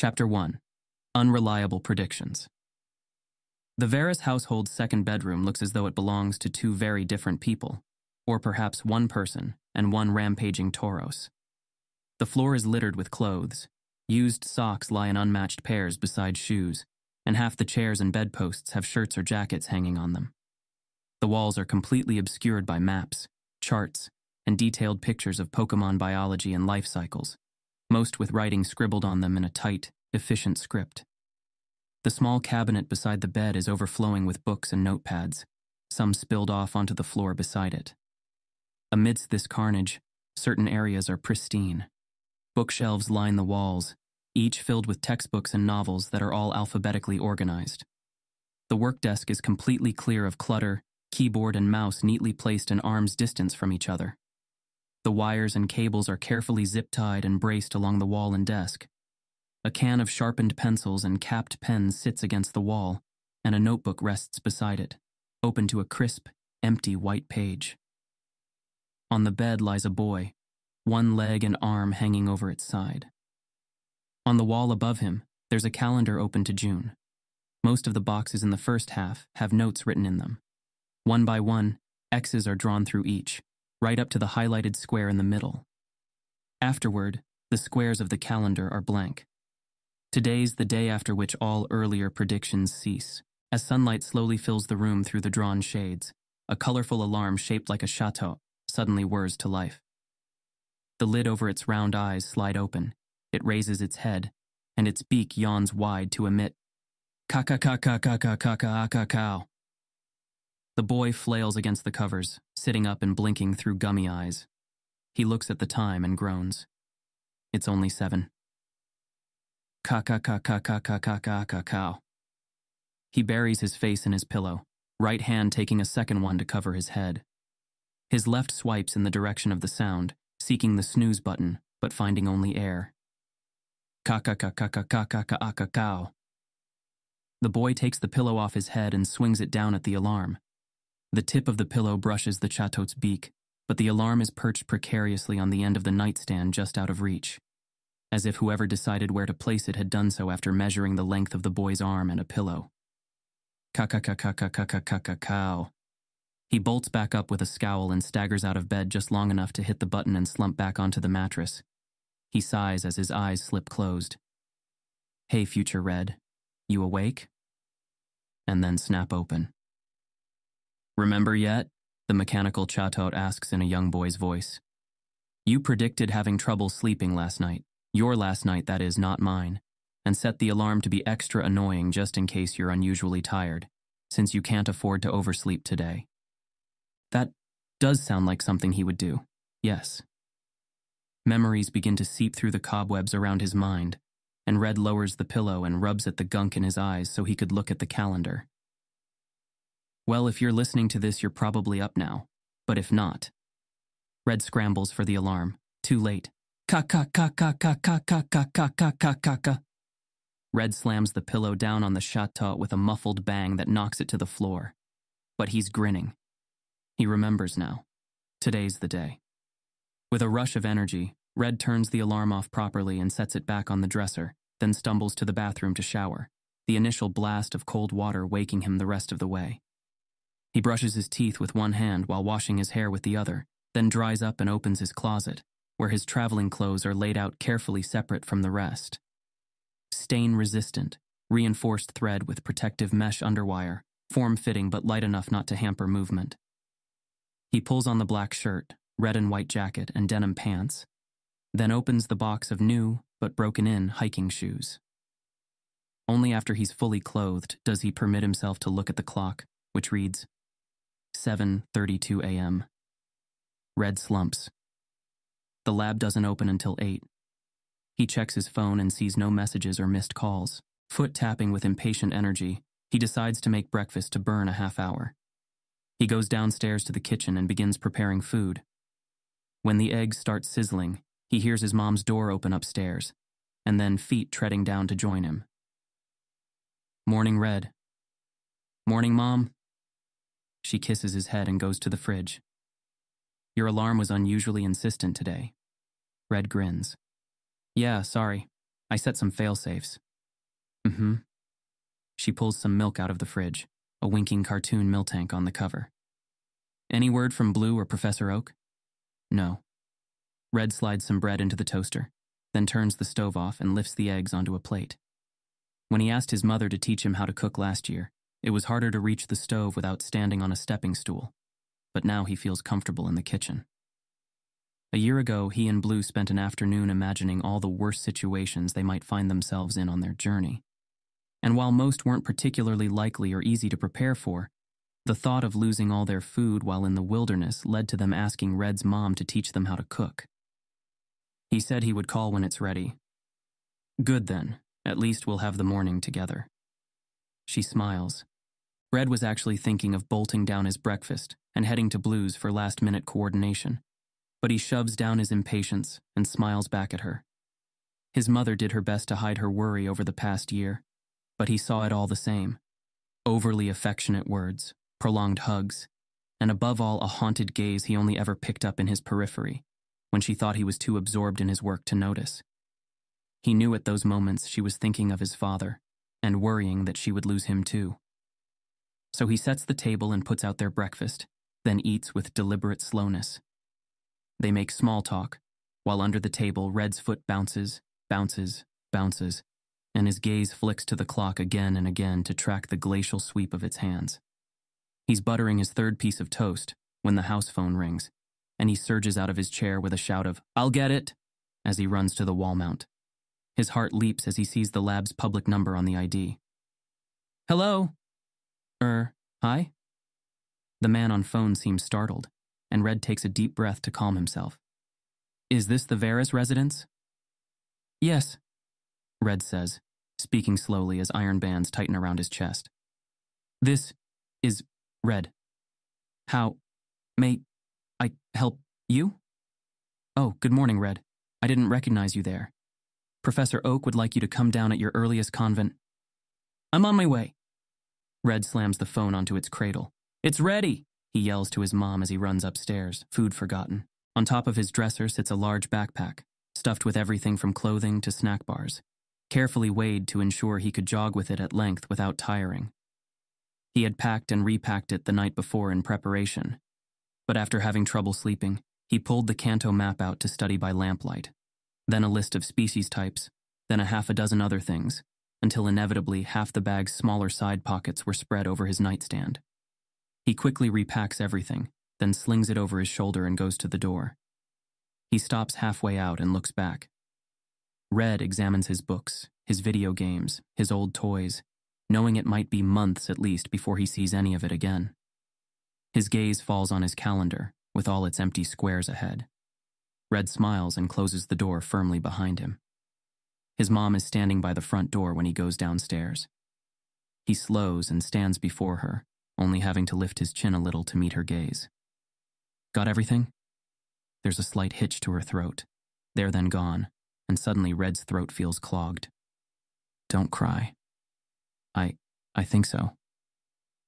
Chapter 1. Unreliable Predictions. The Varys household's second bedroom looks as though it belongs to two very different people, or perhaps one person and one rampaging Tauros. The floor is littered with clothes. Used socks lie in unmatched pairs beside shoes, and half the chairs and bedposts have shirts or jackets hanging on them. The walls are completely obscured by maps, charts, and detailed pictures of Pokémon biology and life cycles, most with writing scribbled on them in a tight, efficient script. The small cabinet beside the bed is overflowing with books and notepads, some spilled off onto the floor beside it. Amidst this carnage, certain areas are pristine. Bookshelves line the walls, each filled with textbooks and novels that are all alphabetically organized. The work desk is completely clear of clutter, keyboard and mouse neatly placed an arm's distance from each other. The wires and cables are carefully zip-tied and braced along the wall and desk. A can of sharpened pencils and capped pens sits against the wall, and a notebook rests beside it, open to a crisp, empty white page. On the bed lies a boy, one leg and arm hanging over its side. On the wall above him, there's a calendar open to June. Most of the boxes in the first half have notes written in them. One by one, X's are drawn through each, right up to the highlighted square in the middle. Afterward, the squares of the calendar are blank. Today's the day after which all earlier predictions cease. As sunlight slowly fills the room through the drawn shades, a colorful alarm shaped like a chateau suddenly whirs to life. The lid over its round eyes slide open, it raises its head, and its beak yawns wide to emit ka-ka-ka-ka-ka-ka-ka-ka-ka-cow. The boy flails against the covers, sitting up and blinking through gummy eyes. He looks at the time and groans. It's only 7. Ka-ka-ka-ka-ka-ka-ka-ka-cow. He buries his face in his pillow, right hand taking a second one to cover his head. His left swipes in the direction of the sound, seeking the snooze button, but finding only air. Ka-ka-ka-ka-ka-ka-ka-ka-cow. The boy takes the pillow off his head and swings it down at the alarm. The tip of the pillow brushes the chateau's beak, but the alarm is perched precariously on the end of the nightstand just out of reach, as if whoever decided where to place it had done so after measuring the length of the boy's arm and a pillow. Ka-ka-ka-ka-ka-ka-ka-ka-cow. He bolts back up with a scowl and staggers out of bed just long enough to hit the button and slump back onto the mattress. He sighs as his eyes slip closed. Hey, future Red, you awake? And then snap open. Remember yet? The mechanical chatot asks in a young boy's voice. You predicted having trouble sleeping last night. Your last night, that is, not mine. And set the alarm to be extra annoying just in case you're unusually tired, since you can't afford to oversleep today. That does sound like something he would do, yes. Memories begin to seep through the cobwebs around his mind, and Red lowers the pillow and rubs at the gunk in his eyes so he could look at the calendar. Well, if you're listening to this, you're probably up now, but if not. Red scrambles for the alarm. Too late. Ka-ka-ka-ka-ka-ka-ka-ka-ka-ka-ka-ka. Red slams the pillow down on the chateau with a muffled bang that knocks it to the floor. But he's grinning. He remembers now. Today's the day. With a rush of energy, Red turns the alarm off properly and sets it back on the dresser, then stumbles to the bathroom to shower, the initial blast of cold water waking him the rest of the way. He brushes his teeth with one hand while washing his hair with the other, then dries up and opens his closet, where his traveling clothes are laid out carefully separate from the rest. Stain-resistant, reinforced thread with protective mesh underwire, form-fitting but light enough not to hamper movement. He pulls on the black shirt, red and white jacket, and denim pants, then opens the box of new, but broken-in, hiking shoes. Only after he's fully clothed does he permit himself to look at the clock, which reads 7:32 a.m. Red slumps. The lab doesn't open until 8. He checks his phone and sees no messages or missed calls. Foot tapping with impatient energy, he decides to make breakfast to burn a half hour. He goes downstairs to the kitchen and begins preparing food. When the eggs start sizzling, he hears his mom's door open upstairs, and then feet treading down to join him. Morning, Red. Morning, Mom. She kisses his head and goes to the fridge. Your alarm was unusually insistent today. Red grins. Yeah, sorry. I set some fail-safes. Mm-hmm. She pulls some milk out of the fridge, a winking cartoon Miltank on the cover. Any word from Blue or Professor Oak? No. Red slides some bread into the toaster, then turns the stove off and lifts the eggs onto a plate. When he asked his mother to teach him how to cook last year, it was harder to reach the stove without standing on a stepping stool, but now he feels comfortable in the kitchen. A year ago, he and Blue spent an afternoon imagining all the worst situations they might find themselves in on their journey. And while most weren't particularly likely or easy to prepare for, the thought of losing all their food while in the wilderness led to them asking Red's mom to teach them how to cook. He said he would call when it's ready. Good then, at least we'll have the morning together. She smiles. Red was actually thinking of bolting down his breakfast and heading to Blue's for last-minute coordination, but he shoves down his impatience and smiles back at her. His mother did her best to hide her worry over the past year, but he saw it all the same. Overly affectionate words, prolonged hugs, and above all a haunted gaze he only ever picked up in his periphery, when she thought he was too absorbed in his work to notice. He knew at those moments she was thinking of his father, and worrying that she would lose him too. So he sets the table and puts out their breakfast, then eats with deliberate slowness. They make small talk, while under the table Red's foot bounces, bounces, bounces, and his gaze flicks to the clock again and again to track the glacial sweep of its hands. He's buttering his third piece of toast when the house phone rings, and he surges out of his chair with a shout of, "I'll get it," as he runs to the wall mount. His heart leaps as he sees the lab's public number on the ID. Hello? Hi? The man on phone seems startled, and Red takes a deep breath to calm himself. Is this the Varys residence? Yes, Red says, speaking slowly as iron bands tighten around his chest. This is Red. How may I help you? Oh, good morning, Red. I didn't recognize you there. Professor Oak would like you to come down at your earliest convent. I'm on my way. Red slams the phone onto its cradle. It's ready, he yells to his mom as he runs upstairs, food forgotten. On top of his dresser sits a large backpack, stuffed with everything from clothing to snack bars, carefully weighed to ensure he could jog with it at length without tiring. He had packed and repacked it the night before in preparation, but after having trouble sleeping, he pulled the Kanto map out to study by lamplight, then a list of species types, then a half a dozen other things, until inevitably half the bag's smaller side pockets were spread over his nightstand. He quickly repacks everything, then slings it over his shoulder and goes to the door. He stops halfway out and looks back. Red examines his books, his video games, his old toys, knowing it might be months at least before he sees any of it again. His gaze falls on his calendar, with all its empty squares ahead. Red smiles and closes the door firmly behind him. His mom is standing by the front door when he goes downstairs. He slows and stands before her, only having to lift his chin a little to meet her gaze. Got everything? There's a slight hitch to her throat, there then gone, and suddenly Red's throat feels clogged. Don't cry. I think so.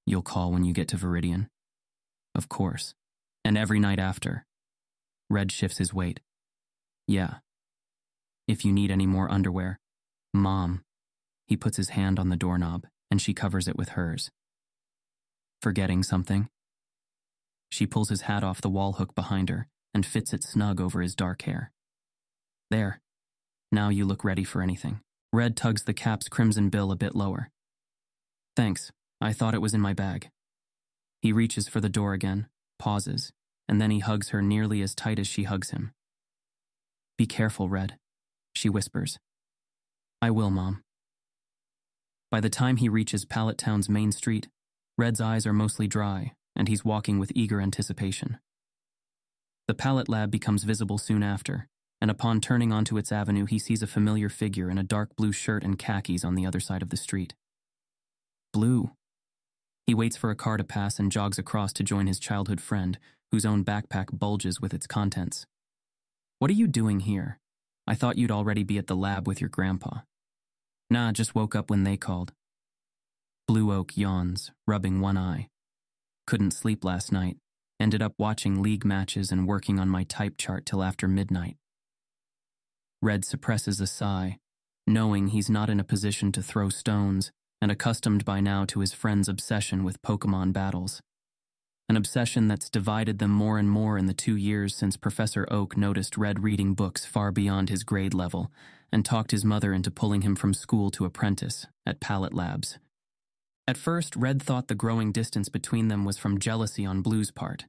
You'll call when you get to Viridian? Of course. And every night after. Red shifts his weight. Yeah. If you need any more underwear, Mom. He puts his hand on the doorknob, and she covers it with hers. Forgetting something? She pulls his hat off the wall hook behind her and fits it snug over his dark hair. There. Now you look ready for anything. Red tugs the cap's crimson bill a bit lower. Thanks. I thought it was in my bag. He reaches for the door again, pauses, and then he hugs her nearly as tight as she hugs him. Be careful, Red, she whispers. I will, Mom. By the time he reaches Pallet Town's main street, Red's eyes are mostly dry, and he's walking with eager anticipation. The Pallet Lab becomes visible soon after, and upon turning onto its avenue, he sees a familiar figure in a dark blue shirt and khakis on the other side of the street. Blue. He waits for a car to pass and jogs across to join his childhood friend, whose own backpack bulges with its contents. What are you doing here? I thought you'd already be at the lab with your grandpa. Nah, just woke up when they called. Blue Oak yawns, rubbing one eye. Couldn't sleep last night. Ended up watching league matches and working on my type chart till after midnight. Red suppresses a sigh, knowing he's not in a position to throw stones and accustomed by now to his friend's obsession with Pokémon battles. An obsession that's divided them more and more in the 2 years since Professor Oak noticed Red reading books far beyond his grade level and talked his mother into pulling him from school to apprentice at Palette Labs. At first, Red thought the growing distance between them was from jealousy on Blue's part,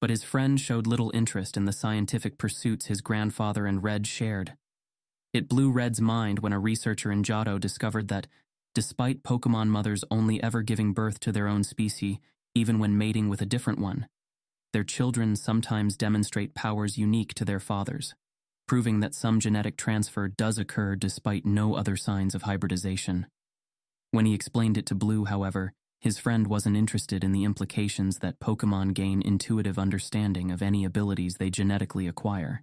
but his friend showed little interest in the scientific pursuits his grandfather and Red shared. It blew Red's mind when a researcher in Johto discovered that, despite Pokémon mothers only ever giving birth to their own species, even when mating with a different one, their children sometimes demonstrate powers unique to their fathers, proving that some genetic transfer does occur despite no other signs of hybridization. When he explained it to Blue, however, his friend wasn't interested in the implications that Pokémon gain intuitive understanding of any abilities they genetically acquire.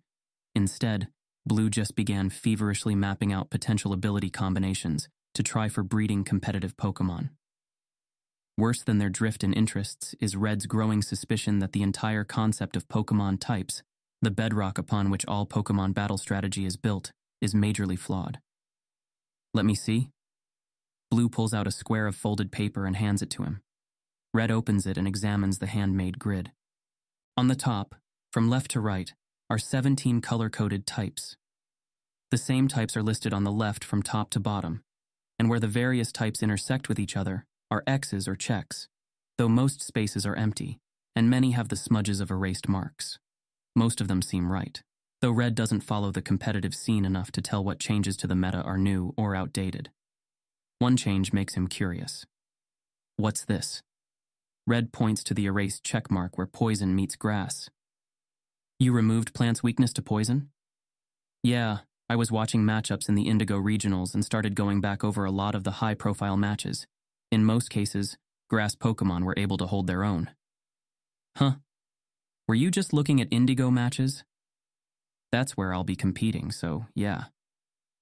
Instead, Blue just began feverishly mapping out potential ability combinations to try for breeding competitive Pokémon. Worse than their drift in interests is Red's growing suspicion that the entire concept of Pokémon types, the bedrock upon which all Pokémon battle strategy is built, is majorly flawed. Let me see. Blue pulls out a square of folded paper and hands it to him. Red opens it and examines the handmade grid. On the top, from left to right, are 17 color-coded types. The same types are listed on the left from top to bottom, and where the various types intersect with each other are X's or checks, though most spaces are empty, and many have the smudges of erased marks. Most of them seem right, though Red doesn't follow the competitive scene enough to tell what changes to the meta are new or outdated. One change makes him curious. What's this? Red points to the erased checkmark where poison meets grass. You removed plant's weakness to poison? Yeah, I was watching matchups in the Indigo Regionals and started going back over a lot of the high-profile matches. In most cases, grass Pokémon were able to hold their own. Huh. Were you just looking at Indigo matches? That's where I'll be competing, so yeah.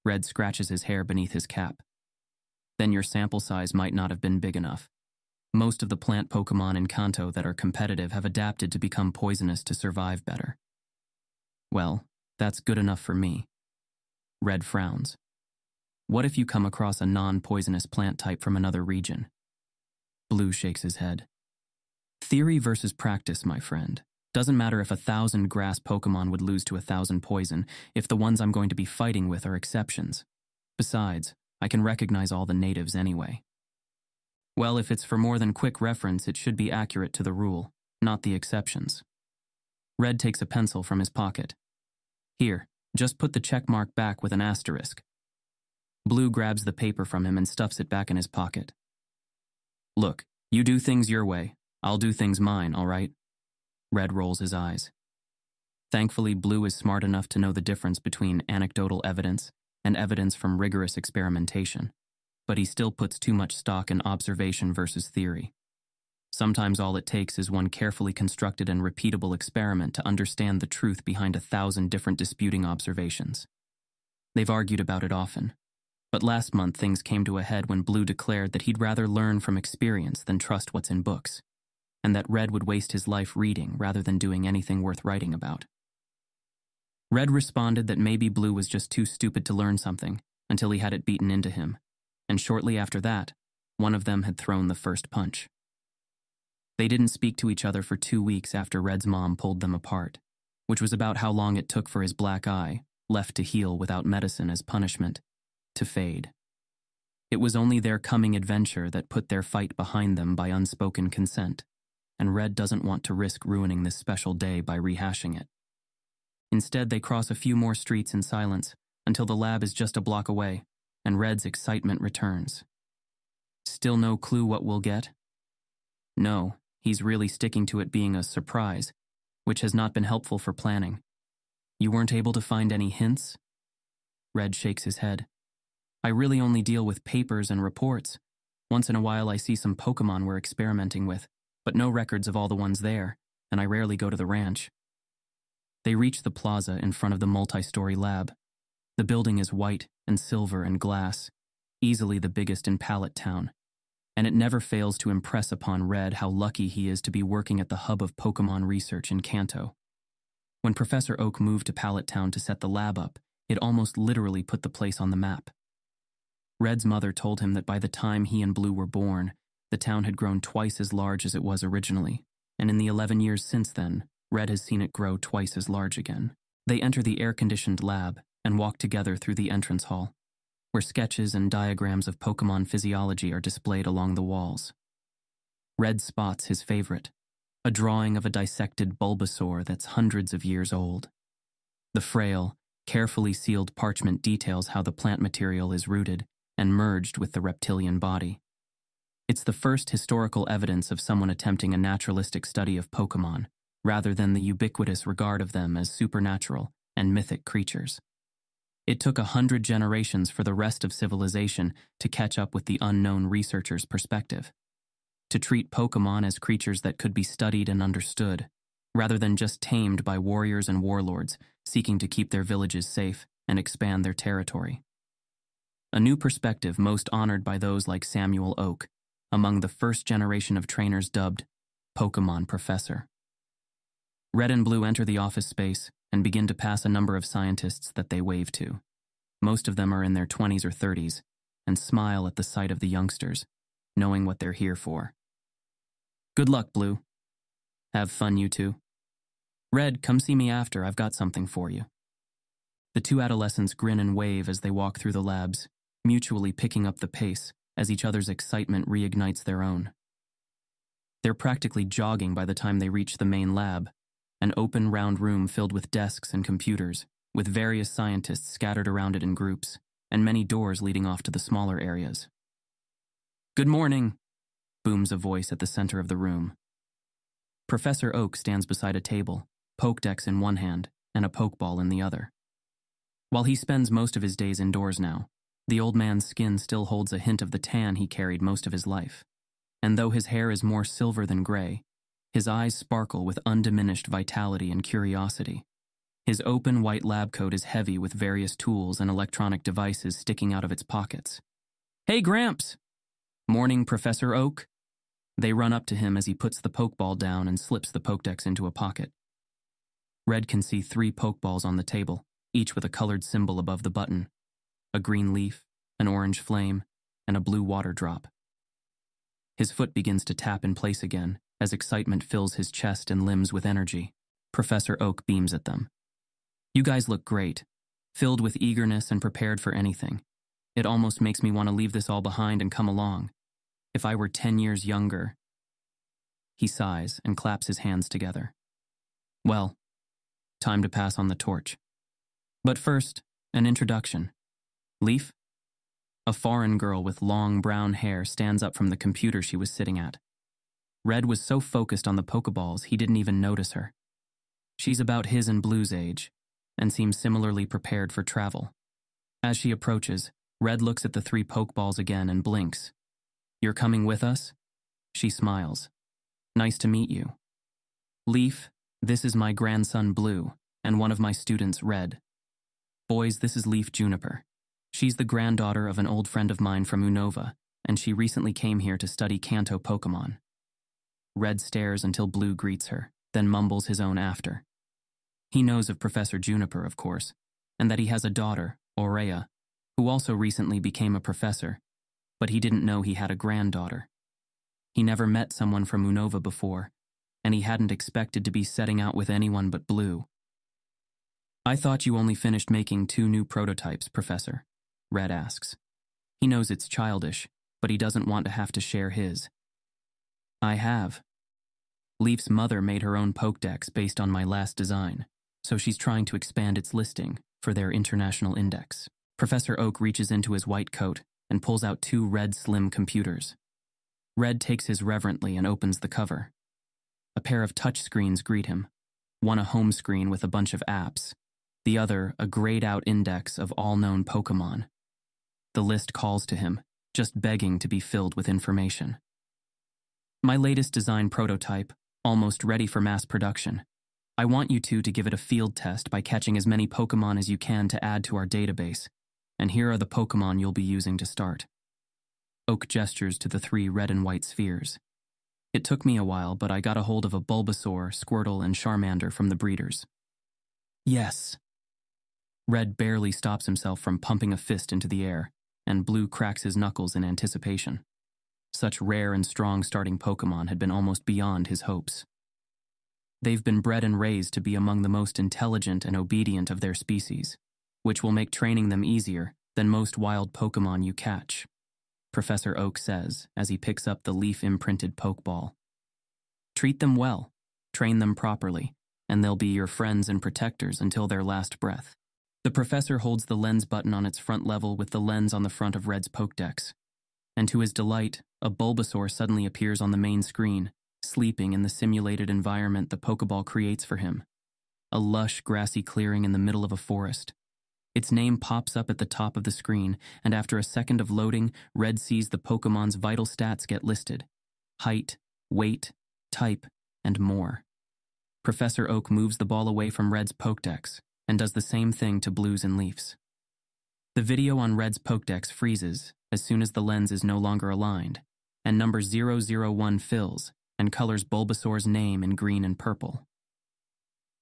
Red scratches his hair beneath his cap. Then your sample size might not have been big enough. Most of the plant Pokémon in Kanto that are competitive have adapted to become poisonous to survive better. Well, that's good enough for me. Red frowns. What if you come across a non-poisonous plant type from another region? Blue shakes his head. Theory versus practice, my friend. Doesn't matter if 1,000 grass Pokémon would lose to 1,000 poison if the ones I'm going to be fighting with are exceptions. Besides, I can recognize all the natives anyway. Well, if it's for more than quick reference, it should be accurate to the rule, not the exceptions. Red takes a pencil from his pocket. Here, just put the check mark back with an asterisk. Blue grabs the paper from him and stuffs it back in his pocket. Look, you do things your way. I'll do things mine, all right? Red rolls his eyes. Thankfully, Blue is smart enough to know the difference between anecdotal evidence and evidence from rigorous experimentation, but he still puts too much stock in observation versus theory. Sometimes all it takes is one carefully constructed and repeatable experiment to understand the truth behind 1,000 different disputing observations. They've argued about it often, but last month things came to a head when Blue declared that he'd rather learn from experience than trust what's in books, and that Red would waste his life reading rather than doing anything worth writing about. Red responded that maybe Blue was just too stupid to learn something until he had it beaten into him, and shortly after that, one of them had thrown the first punch. They didn't speak to each other for 2 weeks after Red's mom pulled them apart, which was about how long it took for his black eye, left to heal without medicine as punishment, to fade. It was only their coming adventure that put their fight behind them by unspoken consent, and Red doesn't want to risk ruining this special day by rehashing it. Instead, they cross a few more streets in silence until the lab is just a block away, and Red's excitement returns. Still no clue what we'll get? No, he's really sticking to it being a surprise, which has not been helpful for planning. You weren't able to find any hints? Red shakes his head. I really only deal with papers and reports. Once in a while I see some Pokémon we're experimenting with, but no records of all the ones there, and I rarely go to the ranch. They reach the plaza in front of the multi-story lab. The building is white and silver and glass, easily the biggest in Palette Town, and it never fails to impress upon Red how lucky he is to be working at the hub of Pokémon research in Kanto. When Professor Oak moved to Palette Town to set the lab up, it almost literally put the place on the map. Red's mother told him that by the time he and Blue were born, the town had grown twice as large as it was originally, and in the 11 years since then, Red has seen it grow twice as large again. They enter the air-conditioned lab and walk together through the entrance hall, where sketches and diagrams of Pokémon physiology are displayed along the walls. Red spots his favorite, a drawing of a dissected Bulbasaur that's hundreds of years old. The frail, carefully sealed parchment details how the plant material is rooted and merged with the reptilian body. It's the first historical evidence of someone attempting a naturalistic study of Pokémon, rather than the ubiquitous regard of them as supernatural and mythic creatures. It took 100 generations for the rest of civilization to catch up with the unknown researcher's perspective, to treat Pokémon as creatures that could be studied and understood, rather than just tamed by warriors and warlords seeking to keep their villages safe and expand their territory. A new perspective most honored by those like Samuel Oak, among the first generation of trainers dubbed Pokémon Professor. Red and Blue enter the office space and begin to pass a number of scientists that they wave to. Most of them are in their 20s or 30s and smile at the sight of the youngsters, knowing what they're here for. Good luck, Blue. Have fun, you two. Red, come see me after, I've got something for you. The two adolescents grin and wave as they walk through the labs, mutually picking up the pace as each other's excitement reignites their own. They're practically jogging by the time they reach the main lab, an open round room filled with desks and computers, with various scientists scattered around it in groups, and many doors leading off to the smaller areas. Good morning, booms a voice at the center of the room. Professor Oak stands beside a table, Pokédex in one hand and a Pokeball in the other. While he spends most of his days indoors now, the old man's skin still holds a hint of the tan he carried most of his life, and though his hair is more silver than gray, his eyes sparkle with undiminished vitality and curiosity. His open white lab coat is heavy with various tools and electronic devices sticking out of its pockets. Hey, Gramps! Morning, Professor Oak. They run up to him as he puts the Pokeball down and slips the Pokédex into a pocket. Red can see 3 Pokeballs on the table, each with a colored symbol above the button: a green leaf, an orange flame, and a blue water drop. His foot begins to tap in place again as excitement fills his chest and limbs with energy. Professor Oak beams at them. You guys look great, filled with eagerness and prepared for anything. It almost makes me want to leave this all behind and come along. If I were 10 years younger. He sighs and claps his hands together. Well, time to pass on the torch. But first, an introduction. Leaf? A foreign girl with long brown hair stands up from the computer she was sitting at. Red was so focused on the Pokeballs he didn't even notice her. She's about his and Blue's age, and seems similarly prepared for travel. As she approaches, Red looks at the 3 Pokeballs again and blinks. You're coming with us? She smiles. Nice to meet you. Leaf, this is my grandson Blue, and one of my students Red. Boys, this is Leaf Juniper. She's the granddaughter of an old friend of mine from Unova, and she recently came here to study Kanto Pokémon. Red stares until Blue greets her, then mumbles his own after. He knows of Professor Juniper, of course, and that he has a daughter, Aurea, who also recently became a professor, but he didn't know he had a granddaughter. He never met someone from Unova before, and he hadn't expected to be setting out with anyone but Blue. I thought you only finished making 2 new prototypes, Professor, Red asks. He knows it's childish, but he doesn't want to have to share his. I have. Leaf's mother made her own Pokédex based on my last design, so she's trying to expand its listing for their international index. Professor Oak reaches into his white coat and pulls out 2 red slim computers. Red takes his reverently and opens the cover. A pair of touch screens greet him, one a home screen with a bunch of apps, the other a grayed-out index of all known Pokémon. The list calls to him, just begging to be filled with information. My latest design prototype, almost ready for mass production. I want you two to give it a field test by catching as many Pokémon as you can to add to our database, and here are the Pokémon you'll be using to start. Oak gestures to the 3 red and white spheres. It took me a while, but I got a hold of a Bulbasaur, Squirtle, and Charmander from the breeders. Yes. Red barely stops himself from pumping a fist into the air, and Blue cracks his knuckles in anticipation. Such rare and strong starting Pokémon had been almost beyond his hopes. They've been bred and raised to be among the most intelligent and obedient of their species, which will make training them easier than most wild Pokémon you catch, Professor Oak says as he picks up the leaf-imprinted Pokeball. Treat them well, train them properly, and they'll be your friends and protectors until their last breath. The professor holds the lens button on its front level with the lens on the front of Red's Pokédex, and to his delight, a Bulbasaur suddenly appears on the main screen, sleeping in the simulated environment the Pokeball creates for him. A lush, grassy clearing in the middle of a forest. Its name pops up at the top of the screen, and after a second of loading, Red sees the Pokemon's vital stats get listed. Height, weight, type, and more. Professor Oak moves the ball away from Red's Pokédex and does the same thing to Blue's and Leaf's. The video on Red's Pokédex freezes as soon as the lens is no longer aligned, and number 001 fills and colors Bulbasaur's name in green and purple.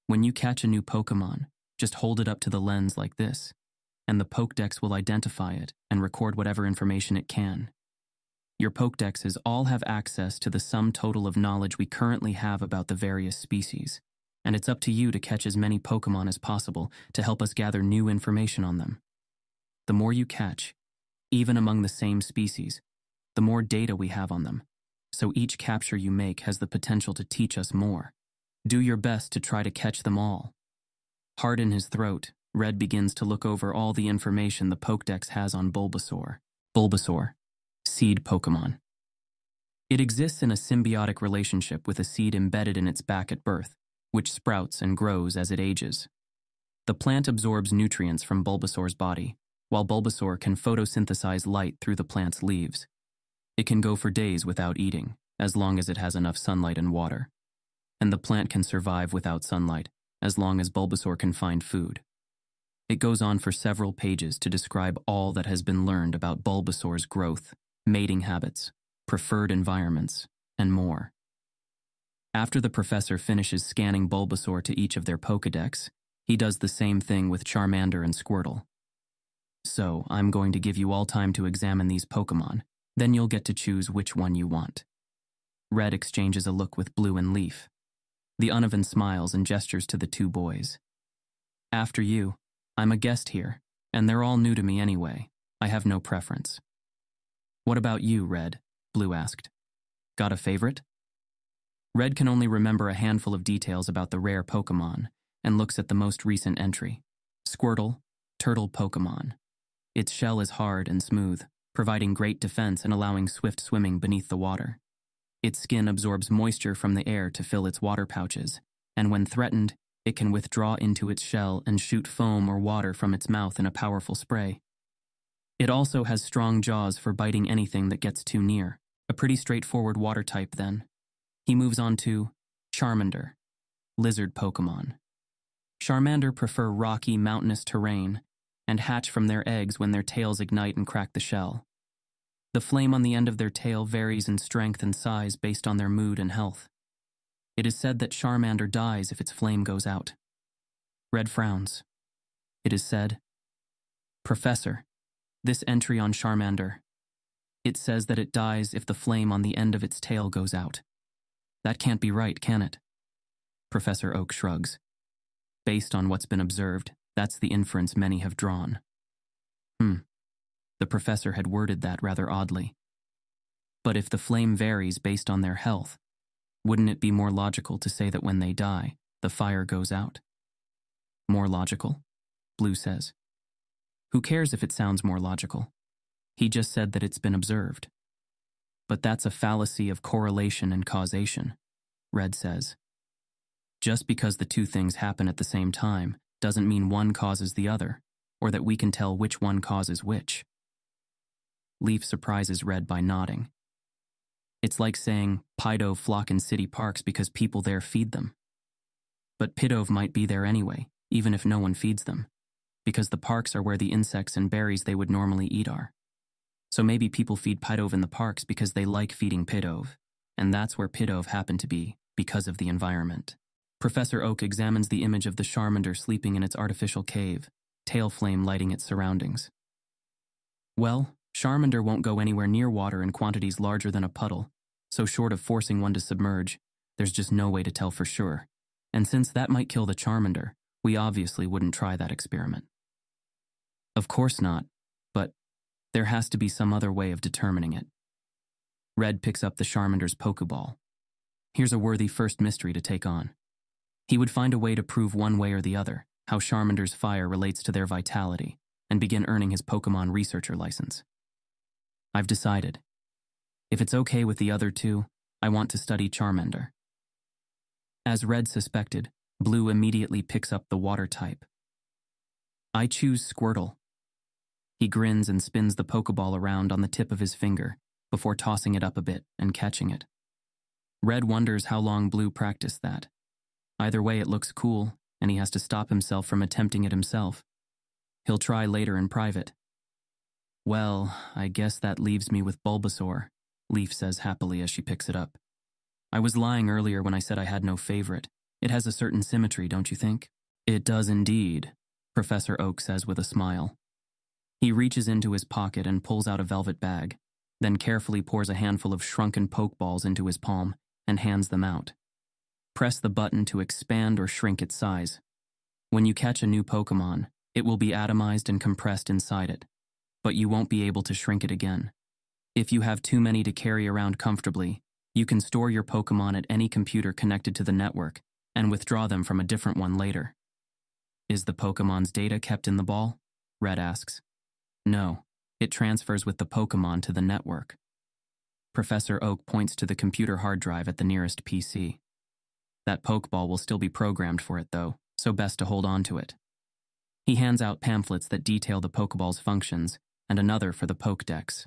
When you catch a new Pokémon, just hold it up to the lens like this, and the Pokédex will identify it and record whatever information it can. Your Pokédexes all have access to the sum total of knowledge we currently have about the various species, and it's up to you to catch as many Pokémon as possible to help us gather new information on them. The more you catch, even among the same species, the more data we have on them, so each capture you make has the potential to teach us more. Do your best to try to catch them all. Hard in his throat, Red begins to look over all the information the Pokédex has on Bulbasaur. Bulbasaur, seed Pokémon. It exists in a symbiotic relationship with a seed embedded in its back at birth, which sprouts and grows as it ages. The plant absorbs nutrients from Bulbasaur's body, while Bulbasaur can photosynthesize light through the plant's leaves. It can go for days without eating, as long as it has enough sunlight and water. And the plant can survive without sunlight, as long as Bulbasaur can find food. It goes on for several pages to describe all that has been learned about Bulbasaur's growth, mating habits, preferred environments, and more. After the professor finishes scanning Bulbasaur to each of their Pokédex, he does the same thing with Charmander and Squirtle. So, I'm going to give you all time to examine these Pokémon, then you'll get to choose which one you want. Red exchanges a look with Blue and Leaf. The Uneven smiles and gestures to the two boys. After you, I'm a guest here, and they're all new to me anyway. I have no preference. What about you, Red? Blue asked. Got a favorite? Red can only remember a handful of details about the rare Pokémon, and looks at the most recent entry. Squirtle, turtle Pokémon. Its shell is hard and smooth, providing great defense and allowing swift swimming beneath the water. Its skin absorbs moisture from the air to fill its water pouches, and when threatened, it can withdraw into its shell and shoot foam or water from its mouth in a powerful spray. It also has strong jaws for biting anything that gets too near. A pretty straightforward water type, then. He moves on to Charmander, lizard Pokémon. Charmander prefer rocky, mountainous terrain and hatch from their eggs when their tails ignite and crack the shell. The flame on the end of their tail varies in strength and size based on their mood and health. It is said that Charmander dies if its flame goes out. Red frowns. It is said, Professor, this entry on Charmander, it says that it dies if the flame on the end of its tail goes out. That can't be right, can it? Professor Oak shrugs. Based on what's been observed, that's the inference many have drawn. The professor had worded that rather oddly. But if the flame varies based on their health, wouldn't it be more logical to say that when they die, the fire goes out? More logical? Blue says. Who cares if it sounds more logical? He just said that it's been observed. But that's a fallacy of correlation and causation, Red says. Just because the two things happen at the same time doesn't mean one causes the other, or that we can tell which one causes which. Leaf surprises Red by nodding. It's like saying Pidove flock in city parks because people there feed them. But Pidove might be there anyway, even if no one feeds them, because the parks are where the insects and berries they would normally eat are. So maybe people feed Pidove in the parks because they like feeding Pidove, and that's where Pidove happened to be, because of the environment. Professor Oak examines the image of the Charmander sleeping in its artificial cave, tail flame lighting its surroundings. Well, Charmander won't go anywhere near water in quantities larger than a puddle, so short of forcing one to submerge, there's just no way to tell for sure. And since that might kill the Charmander, we obviously wouldn't try that experiment. Of course not, but there has to be some other way of determining it. Red picks up the Charmander's Pokeball. Here's a worthy first mystery to take on. He would find a way to prove one way or the other how Charmander's fire relates to their vitality and begin earning his Pokémon researcher license. I've decided. If it's okay with the other two, I want to study Charmander. As Red suspected, Blue immediately picks up the water type. I choose Squirtle. He grins and spins the Pokeball around on the tip of his finger before tossing it up a bit and catching it. Red wonders how long Blue practiced that. Either way, it looks cool, and he has to stop himself from attempting it himself. He'll try later in private. Well, I guess that leaves me with Bulbasaur, Leaf says happily as she picks it up. I was lying earlier when I said I had no favorite. It has a certain symmetry, don't you think? It does indeed, Professor Oak says with a smile. He reaches into his pocket and pulls out a velvet bag, then carefully pours a handful of shrunken Pokeballs into his palm and hands them out. Press the button to expand or shrink its size. When you catch a new Pokémon, it will be atomized and compressed inside it, but you won't be able to shrink it again. If you have too many to carry around comfortably, you can store your Pokémon at any computer connected to the network and withdraw them from a different one later. Is the Pokémon's data kept in the ball? Red asks. No, it transfers with the Pokémon to the network. Professor Oak points to the computer hard drive at the nearest PC. That Pokeball will still be programmed for it, though, so best to hold on to it. He hands out pamphlets that detail the Pokeball's functions and another for the Pokédex.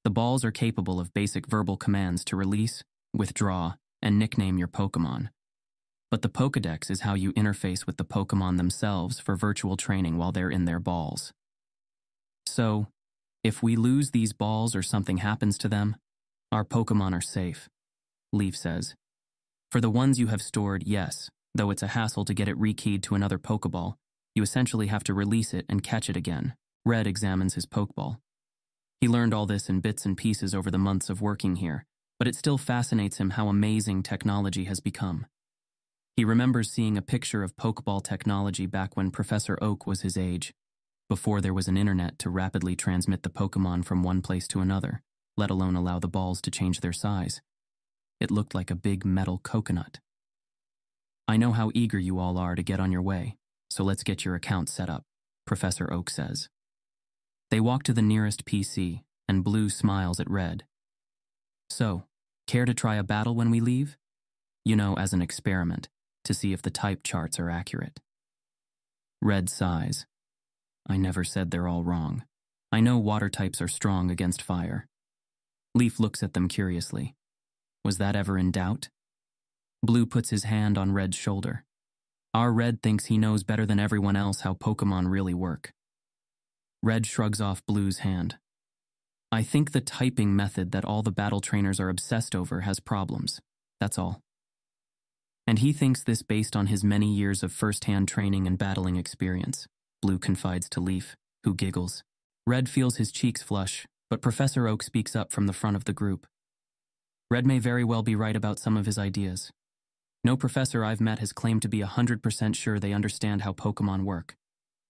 The balls are capable of basic verbal commands to release, withdraw, and nickname your Pokémon. But the Pokédex is how you interface with the Pokémon themselves for virtual training while they're in their balls. So, if we lose these balls or something happens to them, our Pokémon are safe, Leaf says. For the ones you have stored, yes, though it's a hassle to get it rekeyed to another Pokeball, you essentially have to release it and catch it again. Red examines his Pokeball. He learned all this in bits and pieces over the months of working here, but it still fascinates him how amazing technology has become. He remembers seeing a picture of Pokeball technology back when Professor Oak was his age, before there was an internet to rapidly transmit the Pokémon from one place to another, let alone allow the balls to change their size. It looked like a big metal coconut. I know how eager you all are to get on your way, so let's get your account set up, Professor Oak says. They walk to the nearest PC, and Blue smiles at Red. So, care to try a battle when we leave? You know, as an experiment, to see if the type charts are accurate. Red sighs. I never said they're all wrong. I know water types are strong against fire. Leaf looks at them curiously. Was that ever in doubt? Blue puts his hand on Red's shoulder. Our Red thinks he knows better than everyone else how Pokémon really work. Red shrugs off Blue's hand. I think the typing method that all the battle trainers are obsessed over has problems. That's all. And he thinks this based on his many years of first-hand training and battling experience, Blue confides to Leaf, who giggles. Red feels his cheeks flush, but Professor Oak speaks up from the front of the group. Red may very well be right about some of his ideas. No professor I've met has claimed to be 100% sure they understand how Pokémon work.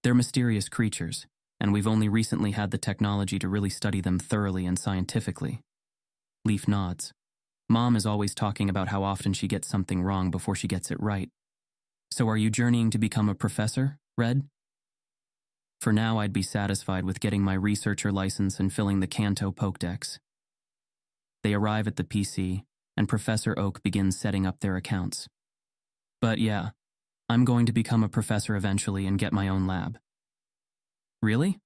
They're mysterious creatures, and we've only recently had the technology to really study them thoroughly and scientifically. Leaf nods. Mom is always talking about how often she gets something wrong before she gets it right. So are you journeying to become a professor, Red? For now, I'd be satisfied with getting my researcher license and filling the Kanto Pokédex. They arrive at the PC, and Professor Oak begins setting up their accounts. But yeah, I'm going to become a professor eventually and get my own lab. Really?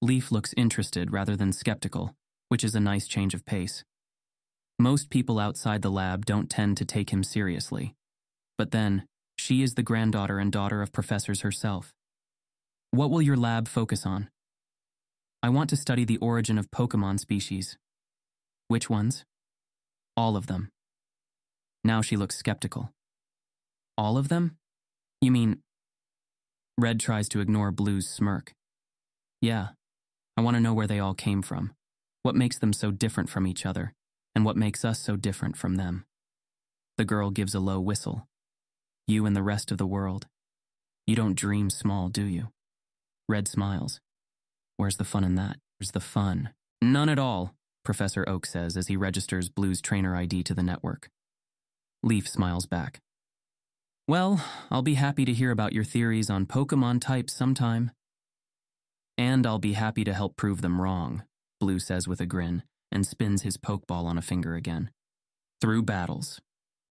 Leaf looks interested rather than skeptical, which is a nice change of pace. Most people outside the lab don't tend to take him seriously. But then, she is the granddaughter and daughter of professors herself. What will your lab focus on? I want to study the origin of Pokémon species. Which ones? All of them. Now she looks skeptical. All of them? You mean... Red tries to ignore Blue's smirk. Yeah, I want to know where they all came from, what makes them so different from each other, and what makes us so different from them. The girl gives a low whistle. You and the rest of the world. You don't dream small, do you? Red smiles. Where's the fun in that? Where's the fun? None at all, Professor Oak says as he registers Blue's trainer ID to the network. Leaf smiles back. Well, I'll be happy to hear about your theories on Pokémon types sometime. And I'll be happy to help prove them wrong, Blue says with a grin, and spins his Pokeball on a finger again. Through battles.